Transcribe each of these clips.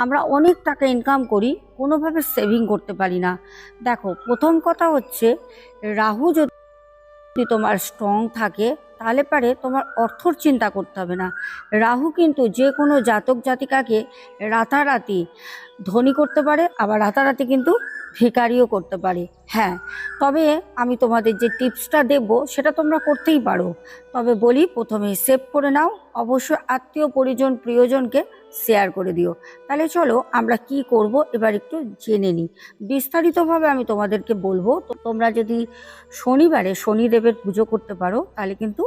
আমরা অনেক টাকা ইনকাম করি, কোনোভাবে সেভিং করতে পারি না। দেখো, প্রথম কথা হচ্ছে, রাহু যদি তোমার স্ট্রং থাকে তাহলে পারে তোমার অর্থর চিন্তা করতে হবে না। রাহু কিন্তু যে কোনো জাতক জাতিকাকে রাতারাতি ধনী করতে পারে, আবার রাতারাতি কিন্তু ভিখারিও করতে পারে। হ্যাঁ, তবে আমি তোমাদের যে টিপসটা দেব সেটা তোমরা করতেই পারো। তবে বলি, প্রথমে সেভ করে নাও, অবশ্যই আত্মীয় পরিজন প্রিয়জনকে শেয়ার করে দিও। তাহলে চলো আমরা কি করব এবার একটু জেনে নিই। বিস্তারিতভাবে আমি তোমাদেরকে বলবো। তো তোমরা যদি শনিবারে শনিদেবের পুজো করতে পারো তাহলে কিন্তু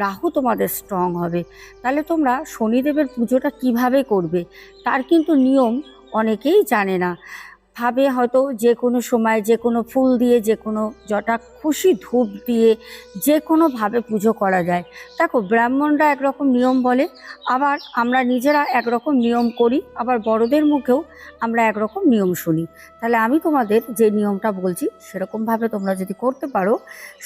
রাহু তোমাদের স্ট্রং হবে। তাহলে তোমরা শনিদেবের পুজোটা কিভাবে করবে তার কিন্তু নিয়ম অনেকেই জানে না। ভাবে হয়তো যে কোনো সময় যে কোনো ফুল দিয়ে, যে কোনো যটা খুশি ধূপ দিয়ে যে কোনোভাবে পুজো করা যায়। দেখো, ব্রাহ্মণরা একরকম নিয়ম বলে, আবার আমরা নিজেরা একরকম নিয়ম করি, আবার বড়দের মুখেও আমরা একরকম নিয়ম শুনি। তাহলে আমি তোমাদের যে নিয়মটা বলছি সেরকমভাবে তোমরা যদি করতে পারো,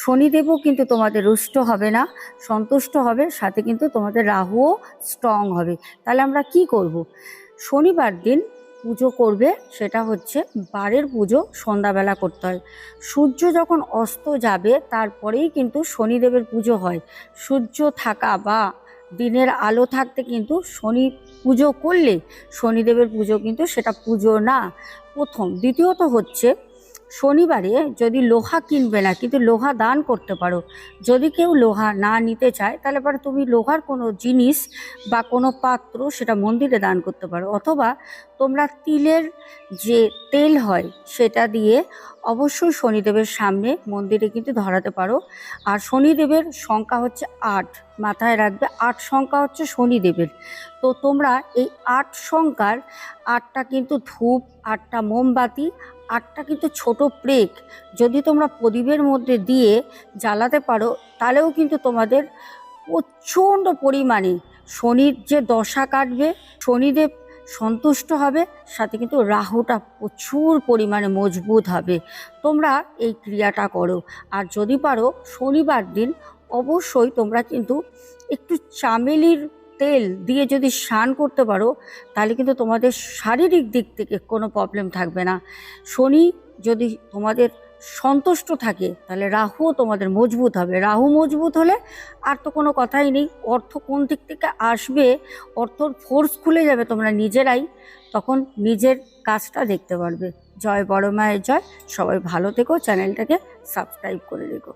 শনিদেবও কিন্তু তোমাদের রুষ্ট হবে না, সন্তুষ্ট হবে, সাথে কিন্তু তোমাদের রাহুও স্ট্রং হবে। তাহলে আমরা কি করব? শনিবার দিন পুজো করবে, সেটা হচ্ছে বারের পুজো সন্ধ্যাবেলা করতে হয়। সূর্য যখন অস্ত যাবে তারপরেই কিন্তু শনিদেবের পুজো হয়। সূর্য থাকা বা দিনের আলো থাকতে কিন্তু শনি পুজো করলে শনিদেবের পুজো কিন্তু সেটা পুজো না, প্রথম। দ্বিতীয়ত হচ্ছে, শনিবারে যদি লোহা কিনবে না, কিন্তু লোহা দান করতে পারো। যদি কেউ লোহা না নিতে চায় তাহলে পরে তুমি লোহার কোনো জিনিস বা কোনো পাত্র সেটা মন্দিরে দান করতে পারো, অথবা তোমরা তিলের যে তেল হয় সেটা দিয়ে অবশ্যই শনিদেবের সামনে মন্দিরে কিন্তু ধরাতে পারো। আর শনিদেবের সংখ্যা হচ্ছে ৮, মাথায় রাখবে, ৮ সংখ্যা হচ্ছে শনিদেবের। তো তোমরা এই ৮ সংখ্যার ৮টা কিন্তু ধূপ, ৮টা মোমবাতি, ৮টা কিন্তু ছোট প্রেক যদি তোমরা প্রদীপের মধ্যে দিয়ে জ্বালাতে পারো, তাহলেও কিন্তু তোমাদের প্রচণ্ড পরিমাণে শনির যে দশা কাটবে, শনিদেব সন্তুষ্ট হবে, সাথে কিন্তু রাহুটা প্রচুর পরিমাণে মজবুত হবে। তোমরা এই ক্রিয়াটা করো। আর যদি পারো শনিবার দিন অবশ্যই তোমরা কিন্তু একটু চামেলির তেল দিয়ে যদি স্নান করতে পারো, তাহলে কিন্তু তোমাদের শারীরিক দিক থেকে কোনো প্রবলেম থাকবে না। শনি যদি তোমাদের সন্তুষ্ট থাকে তাহলে রাহুও তোমাদের মজবুত হবে। রাহু মজবুত হলে আর তো কোনো কথাই নেই, অর্থ কোন দিক থেকে আসবে, অর্থর ফোর্স খুলে যাবে তোমরা নিজেরাই, তখন নিজের কাজটা দেখতে পারবে। জয় বড় মায়ের জয়। সবাই ভালো থেকো, চ্যানেলটাকে সাবস্ক্রাইব করে রেখো।